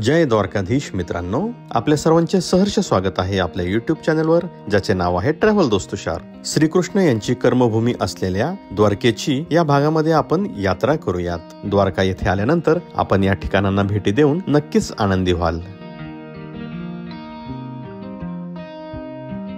जय द्वारकाधीश मित्रांनो, आपल्या सर्वांचे सहर्ष स्वागत आहे आपल्या YouTube चॅनलवर, ज्याचे नाव आहे ट्रॅव्हल दोस्त तुषार. श्रीकृष्ण यांची कर्मभूमी असलेल्या द्वारकेची या भागामध्ये आपण यात्रा करूयात. द्वारका येथे आल्यानंतर आपण या ठिकाणांना भेटी देऊन नक्कीच आनंदी व्हाल.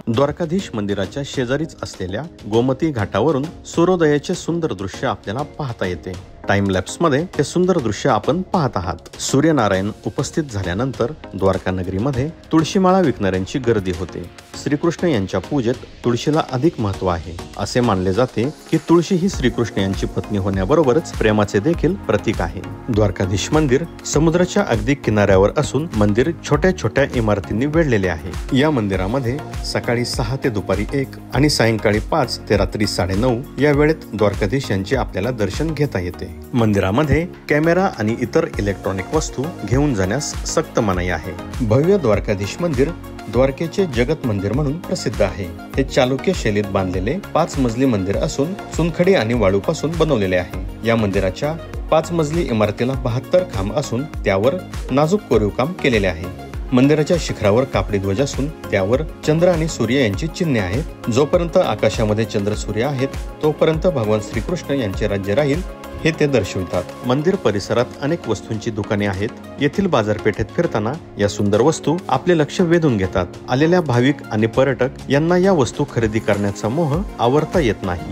द्वारकाधीश मंदिराच्या शेजारीच असलेल्या गोमती घाटावरून सूर्योदयाचे सुंदर दृश्य आपल्याला पाहता येते. टाइम लॅप्स मध्ये हे सुंदर दृश्य आपण पाहत आहात. सूर्यनारायण उपस्थित झाल्यानंतर द्वारका नगरीमध्ये तुळशीमाळा विकणाऱ्यांची गर्दी होते. श्रीकृष्ण यांच्या पूजेत तुळशीला अधिक महत्व आहे. असे मानले जाते की तुळशी ही श्रीकृष्ण यांची पत्नी होण्याबरोबरच प्रेमाचे देखील प्रतीक आहे. द्वारकाधीश मंदिर समुद्राच्या अगदी किनाऱ्यावर असून मंदिर छोट्या छोट्या इमारतींनी वेढलेले आहे. या मंदिरामध्ये सकाळी 6 ते दुपारी 1 आणि सायंकाळी 5 ते रात्री 9:30 या वेळेत द्वारकाधीश यांचे आपल्याला दर्शन घेता येते. मंदिरामध्ये कॅमेरा आणि इतर इलेक्ट्रॉनिक वस्तू घेऊन जाण्यास सक्त मनाई आहे. भव्य द्वारकाधीश मंदिर द्वारकेचे जगत मंदिर म्हणून प्रसिद्ध आहे. हे चालुक्य शैलीत बांधलेले 5 मजली मंदिर असून चुनखडी आणि वाळूपासून बनवलेले आहे. या मंदिराच्या 5 मजली इमारतीला 72 खांब असून त्यावर नाजूक कोरीव काम केलेले आहे. मंदिराच्या शिखरावर कापडी ध्वज असून त्यावर चंद्र आणि सूर्य यांची चिन्हे आहेत. जोपर्यंत आकाशामध्ये चंद्र सूर्य आहेत तोपर्यंत भगवान श्रीकृष्ण यांचे राज्य राहील हे ते दर्शवितात. मंदिर परिसरात अनेक वस्तूंची दुकाने आहेत. येथील बाजारपेठेत फिरताना या सुंदर वस्तू आपले लक्ष वेधून घेतात. आलेल्या भाविक आणि पर्यटक यांना या वस्तू खरेदी करण्याचा मोह आवरता येत नाही.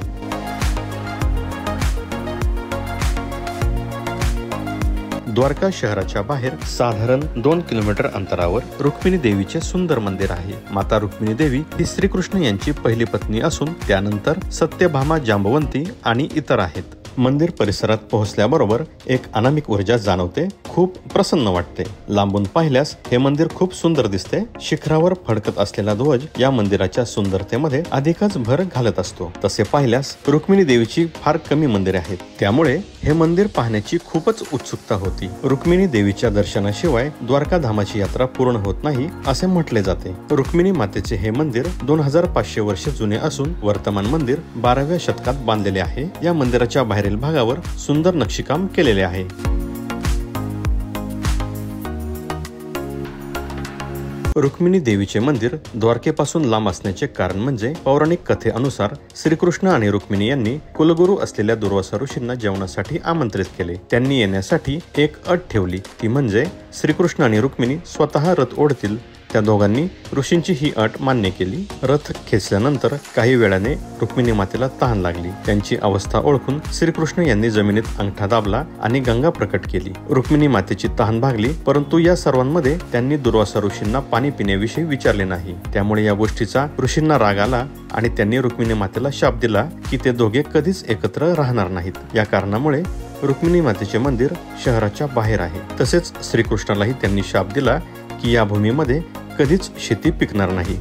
द्वारका शहराच्या बाहेर साधारण 2 किलोमीटर अंतरावर रुक्मिणी देवीचे सुंदर मंदिर आहे. माता रुक्मिणी देवी ही श्रीकृष्ण यांची पहिली पत्नी असून त्यानंतर सत्यभामा, जांबवंती आणि इतर आहेत. मंदिर परिसरात पोहोचल्याबरोबर एक अनामिक ऊर्जा जाणवते. खूप प्रसन्न वाटते. लांबून पाहिल्यास हे मंदिर खूप सुंदर दिसते. शिखरावर फडकत असलेला ध्वज या मंदिराच्या सुंदरतेमध्ये अधिकच भर घालत असतो. तसे पाहिल्यास रुक्मिणी देवीची फार कमी मंदिरे आहेत, त्यामुळे हे मंदिर पाहण्याची खूपच उत्सुकता होती. रुक्मिणी देवीच्या दर्शनाशिवाय द्वारका धामाची यात्रा पूर्ण होत नाही असे म्हटले जाते. रुक्मिणी मातेचे हे मंदिर 2500 वर्ष जुने असून वर्तमान मंदिर 12व्या शतकात बांधलेले आहे. या मंदिराच्या बाहेरील भागावर सुंदर नक्षीकाम केलेले आहे. रुक्मिणी देवीचे मंदिर द्वारकेपासून लांब असण्याचे कारण म्हणजे पौराणिक कथेनुसार श्रीकृष्ण आणि रुक्मिणी यांनी कुलगुरू असलेल्या दुर्वासा ऋषींना जेवणासाठी आमंत्रित केले. त्यांनी येण्यासाठी एक अट ठेवली, ती म्हणजे श्रीकृष्ण आणि रुक्मिणी स्वतः रथ ओढतील. त्या दोघांनी ऋषींची ही अट मान्य केली. रथ खेचल्यानंतर काही वेळाने रुक्मिणी मातेला तहान लागली. त्यांची अवस्था ओळखून श्रीकृष्ण यांनी जमिनीत अंगठा दाबला आणि गंगा प्रकट केली. रुक्मिणी मातेची तहान भागली, परंतु या सर्वांमध्ये त्यांनी दुर्वासा ऋषींना पाणी पिण्याविषयी विचारले नाही. त्यामुळे या गोष्टीचा ऋषींना राग आला आणि त्यांनी रुक्मिणी मातेला शाप दिला की ते दोघे कधीच एकत्र राहणार नाहीत. या कारणामुळे रुक्मिणी मातेचे मंदिर शहराच्या बाहेर आहे. तसेच श्रीकृष्णालाही त्यांनी शाप दिला की या भूमीमध्ये कधीच शेती पिकणार नाही.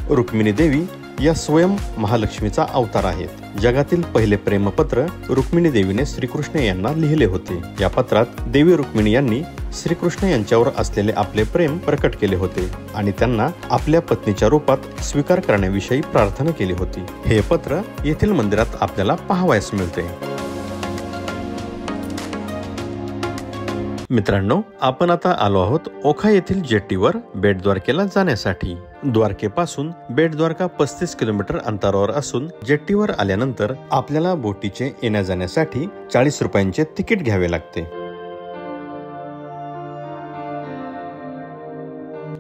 रुक्मिणी देवी या स्वयं महालक्ष्मीचा अवतार आहेत. जगातील पहिले प्रेमपत्र रुक्मिणी देवीने श्रीकृष्ण यांना लिहिले होते. या पत्रात देवी रुक्मिणी यांनी श्रीकृष्ण यांच्यावर असलेले आपले प्रेम प्रकट केले होते आणि त्यांना आपल्या पत्नीच्या रूपात स्वीकार करण्याविषयी प्रार्थना केली होती. हे पत्र येथील मंदिरात आपल्याला पाहावयास मिळते. मित्रांनो, आपण आता आलो आहोत ओखा येथील जेट्टीवर बेट द्वारकेला जाण्यासाठी. द्वारकेपासून बेट द्वारका 35 किलोमीटर अंतरावर असून जेट्टीवर आल्यानंतर आपल्याला बोटीचे येण्या जाण्यासाठी 40 रुपयांचे तिकीट घ्यावे लागते.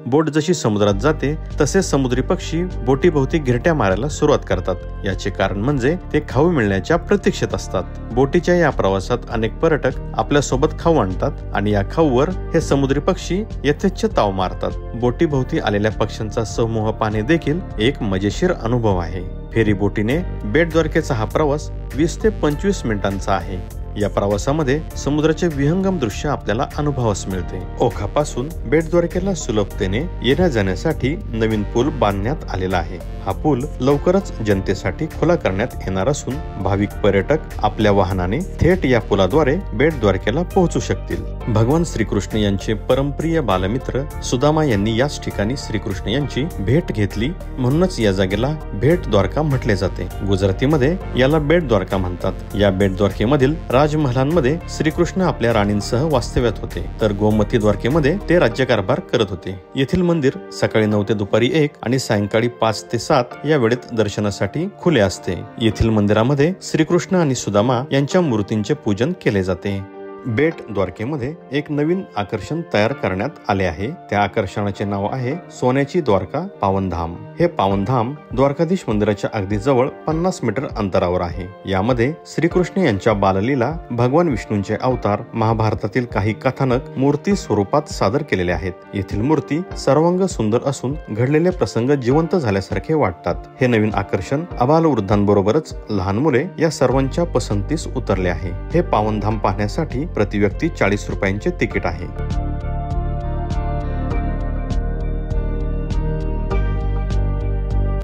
बोट जशी समुद्रात जाते तसे समुद्री पक्षी बोटीभोवती घिरट्या मारायला सुरुवात करतात. याचे कारण म्हणजे ते खाऊ मिळण्याच्या प्रतीक्षेत असतात. बोटीच्या या प्रवासात अनेक पर्यटक आपल्या सोबत खाऊ आणतात आणि या खाऊवर हे समुद्री पक्षी यथेच्छ ताव मारतात. बोटीभोवती आलेल्या पक्ष्यांचा समूह पाहणे देखील एक मजेशीर अनुभव आहे. फेरी बोटीने बेट द्वारकेचा हा प्रवास 20 ते 25 मिनिटांचा आहे. या प्रवासामध्ये समुद्राचे विहंगम दृश्य आपल्याला अनुभवास मिळते. ओखापासून बेट द्वारकेला सुलभतेने येण्या जाण्यासाठी नवीन पूल बांधण्यात आलेला आहे. हा पूल लवकरच जनतेसाठी खुला करण्यात येणार असून भाविक पर्यटक आपल्या वाहनाने थेट या पुलाद्वारे बेट द्वारकेला पोहोचू शकतील. भगवान श्रीकृष्ण यांचे परमप्रिय बालमित्र सुदामा यांनी याच ठिकाणी श्रीकृष्ण यांची भेट घेतली, म्हणूनच या जागेला भेट द्वारका म्हटले जाते. गुजरातीमध्ये याला बेट द्वारका म्हणतात. या बेट द्वारकेमधील राजमहालांमध्ये श्रीकृष्ण आपल्या राणींसह वास्तव्यात होते, तर गोमती द्वारकेमध्ये ते राज्यकारभार करत होते. येथील मंदिर सकाळी 9 ते दुपारी 1 आणि सायंकाळी 5 ते 7 या वेळेत दर्शनासाठी खुले असते. येथील मंदिरामध्ये श्रीकृष्ण आणि सुदामा यांच्या मूर्तींचे पूजन केले जाते. बेट द्वारकेमध्ये एक नवीन आकर्षण तयार करण्यात आले आहे. त्या आकर्षणाचे नाव आहे सोन्याची द्वारका पावनधाम. हे पावनधाम द्वारकाधीश मंदिराच्या अगदी जवळ 50 मीटर अंतरावर आहे. यामध्ये श्रीकृष्ण यांच्या बाललीला, भगवान विष्णूंचे अवतार, महाभारतातील काही कथानक मूर्ती स्वरूपात सादर केलेले आहेत. येथील मूर्ती सर्वांग सुंदर असून घडलेले प्रसंग जिवंत झाल्यासारखे वाटतात. हे नवीन आकर्षण आबालवृद्धांबरोबरच लहान मुले या सर्वांच्या पसंतीस उतरले आहे. हे पावनधाम पाहण्यासाठी प्रति व्यक्ती 40 रुपयांचे तिकीट आहे.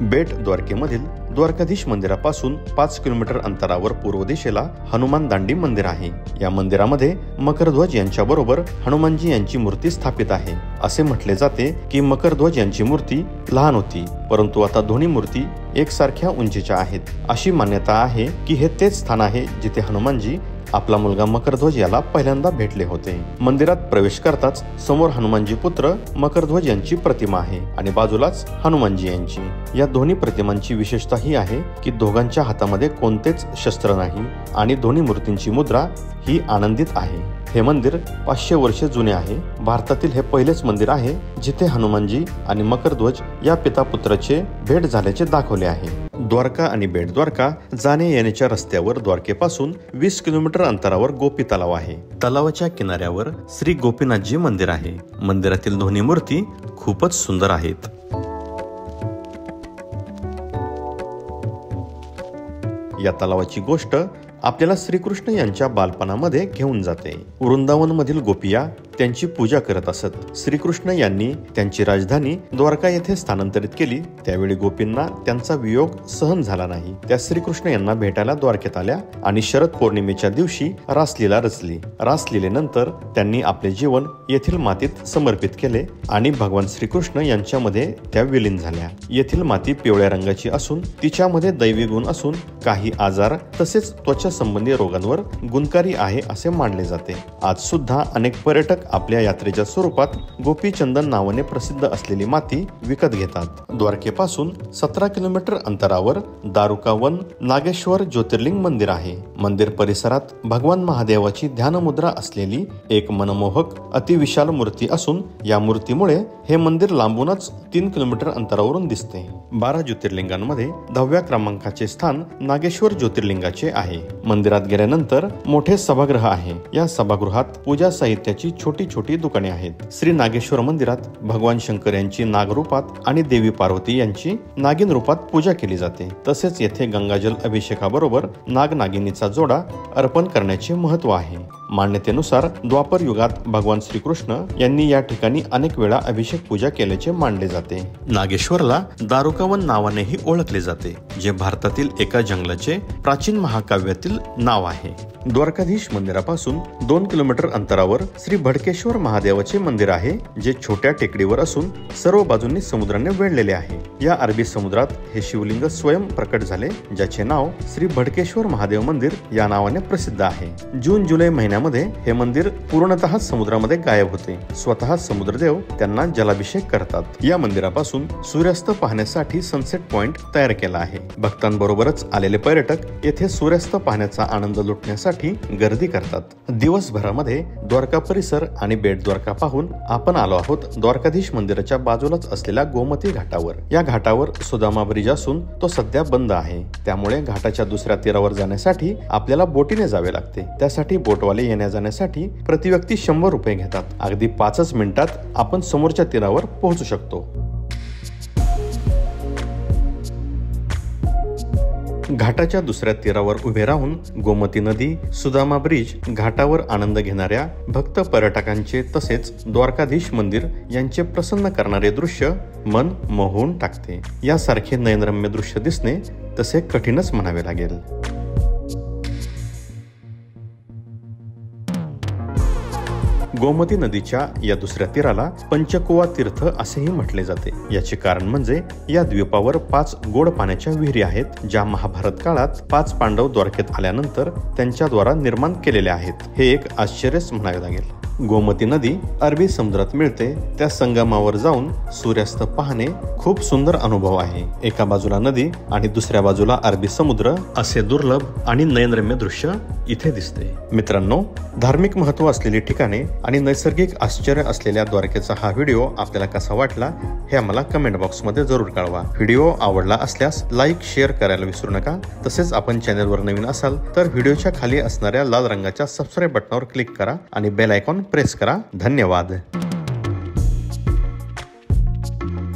बेट द्वारकेमधील द्वारकाधीश मंदिरापासून 5 किलोमीटर अंतरावर पूर्व दिशेला हनुमान दांडी मंदिर आहे. या मंदिरामध्ये मकरध्वज यांच्या बरोबर हनुमानजी यांची मूर्ती स्थापित आहे. असे म्हटले जाते की मकरध्वज यांची मूर्ती लहान होती, परंतु आता दोन्ही मूर्ती एकसारख्या उंचीच्या आहेत. अशी मान्यता आहे की हे तेच स्थान आहे जिथे हनुमानजी आपला मुलगा मकरध्वज याला पहिल्यांदा भेटले होते. मंदिरात प्रवेश करताच समोर हनुमानजी पुत्र मकरध्वज यांची प्रतिमा आहे आणि बाजूलाच हनुमानजी यांची. या दोन्ही प्रतिमांची विशेषता ही आहे की दोघांच्या हातामध्ये कोणतेच शस्त्र नाही आणि दोन्ही मूर्तींची मुद्रा ही आनंदित आहे. हे मंदिर 500 वर्षे जुने आहे. भारतातील हे पहिलेच मंदिर आहे जिथे हनुमानजी आणि मकरध्वज या पिता पुत्राचे भेट झाल्याचे दाखवले आहे. द्वारका आणि बेट द्वारका जाणे येण्याच्या रस्त्यावर द्वारकेपासून 20 किलोमीटर अंतरावर गोपी तलाव आहे. तलावाच्या किनाऱ्यावर श्री गोपीनाथजी मंदिर आहे. मंदिरातील दोन्ही मूर्ती खूपच सुंदर आहेत. या तलावाची गोष्ट आपल्याला श्रीकृष्ण यांच्या बालपणामध्ये घेऊन जाते. वृंदावन मधील गोपिया त्यांची पूजा करत असत. श्रीकृष्ण यांनी त्यांची राजधानी द्वारका येथे स्थानांतरित केली. त्यावेळी गोपींना त्यांचा वियोग सहन झाला नाही. त्या श्रीकृष्ण यांना भेटायला द्वारकेत आल्या आणि शरद पौर्णिमेच्या दिवशी रासलीला रचली. रासलीलेनंतर त्यांनी आपले जीवन येथील मातीत समर्पित केले आणि भगवान श्रीकृष्ण यांच्यामध्ये त्या विलीन झाल्या. येथील माती पिवळ्या रंगाची असून तिच्यामध्ये दैवी गुण असून काही आजार तसेच त्वचा संबंधी रोगांवर गुणकारी आहे असे मानले जाते. आज सुद्धा अनेक पर्यटक आपल्या यात्रेच्या स्वरूपात गोपीचंदन नावाने प्रसिद्ध असलेली माती विकत घेतात. द्वारकेपासून 17 किलोमीटर अंतरावर दारुकावन नागेश्वर ज्योतिर्लिंग मंदिर आहे. मंदिर परिसरात भगवान महादेवाची ध्यानमुद्रा असलेली एक मनमोहक अतिविशाल मूर्ती असून या मूर्तीमुळे हे मंदिर लांबूनच 3 किलोमीटर अंतरावरून दिसते. 12 ज्योतिर्लिंगांमध्ये 10व्या क्रमांकाचे स्थान नागेश्वर ज्योतिर्लिंगाचे आहे. मंदिरात गेल्यानंतर मोठे सभागृह आहे. या सभागृहात पूजा साहित्याची छोटी छोटी दुकाने आहेत. श्री नागेश्वर मंदिरात भगवान शंकर यांची नागरूपात आणि देवी पार्वती यांची नागिन रूपात पूजा केली जाते. तसेच येथे गंगाजल अभिषेकाबरोबर नागनागिनीचा जोडा अर्पण करण्याचे महत्व आहे. मान्यतेनुसार द्वापर युगात भगवान श्रीकृष्ण यांनी या ठिकाणी अनेक वेळा अभिषेक पूजा केल्याचे मानले जाते. नागेश्वरला दारुकावन नावानेही ओळखले जाते, जे भारतातील एका जंगलाचे प्राचीन महाकाव्यातील नाव आहे. द्वारकाधीश मंदिरापासून 2 किलोमीटर अंतरावर श्री भडकेश्वर महादेवाचे मंदिर आहे, जे छोट्या टेकडीवर असून सर्व बाजूंनी समुद्राने वेढलेले आहे. या अरबी समुद्रात हे शिवलिंग स्वयं प्रकट झाले, ज्याचे नाव श्री भडकेश्वर महादेव मंदिर या नावाने प्रसिद्ध आहे. जून जुलै महिन्यामध्ये हे मंदिर पूर्णतः समुद्रामध्ये गायब होते. स्वतः समुद्रदेव त्यांना जलाभिषेक करतात. या मंदिरापासून सूर्यास्त पाहण्यासाठी सनसेट पॉइंट तयार केला आहे. भक्तांबरोबरच आलेले पर्यटक येथे सूर्यास्त पाहण्याचा आनंद लुटण्यासाठी गर्दी करतात. दिवसभरामध्ये द्वारका परिसर आणि बेट द्वारका पाहून आपण आलो आहोत द्वारकाधीश मंदिराच्या बाजूलाच असलेल्या गोमती घाटावर. या घाटावर सुदामा ब्रिज असून तो सध्या बंद आहे. त्यामुळे घाटाच्या दुसऱ्या तीरावर जाण्यासाठी आपल्याला बोटीने जावे लागते. त्यासाठी बोटवाले येण्या जाण्यासाठी प्रति व्यक्ती 100 रुपये घेतात. अगदी 5 मिनिटात आपण समोरच्या तीरावर पोहोचू शकतो. घाटाच्या दुसऱ्या तीरावर उभे राहून गोमती नदी, सुदामा ब्रिज, घाटावर आनंद घेणाऱ्या भक्त पर्यटकांचे तसेच द्वारकाधीश मंदिर यांचे प्रसन्न करणारे दृश्य मन मोहून टाकते. यासारखे नयनरम्य दृश्य दिसणे तसे कठीणच म्हणावे लागेल. गोमती नदीच्या या दुसऱ्या तीराला पंचकुवा तीर्थ असेही म्हटले जाते। याचे कारण म्हणजे या द्वीपावर 5 गोड पाण्याच्या विहिरी आहेत, ज्या महाभारत काळात 5 पांडव द्वारकेत आल्यानंतर त्यांच्याद्वारा निर्माण केलेल्या आहेत। हे एक आश्चर्यच म्हणावे लागेल। गोमती नदी अरबी समुद्रात मिळते, त्या संगमावर जाऊन सूर्यास्त पाहणे खूप सुंदर अनुभव आहे। एका बाजूला नदी आणि दुसऱ्या बाजूला अरबी समुद्र असे दुर्लभ आणि नयनरम्य दृश्य इथे दिसते। मित्रांनो, धार्मिक महत्त्व असलेली ठिकाणे आणि नैसर्गिक आश्चर्य असलेल्या द्वारकेचा हा व्हिडिओ आपल्याला कसा वाटला हे आम्हाला कमेंट बॉक्समध्ये जरूर कळवा। व्हिडिओ आवडला असल्यास लाईक शेअर करायला विसरू नका। तसेच आपण चॅनलवर नवीन असाल तर व्हिडिओच्या खाली असणाऱ्या लाल रंगाच्या सबस्क्राईब बटनावर क्लिक करा आणि बेल आयकॉन प्रेस करा। धन्यवाद।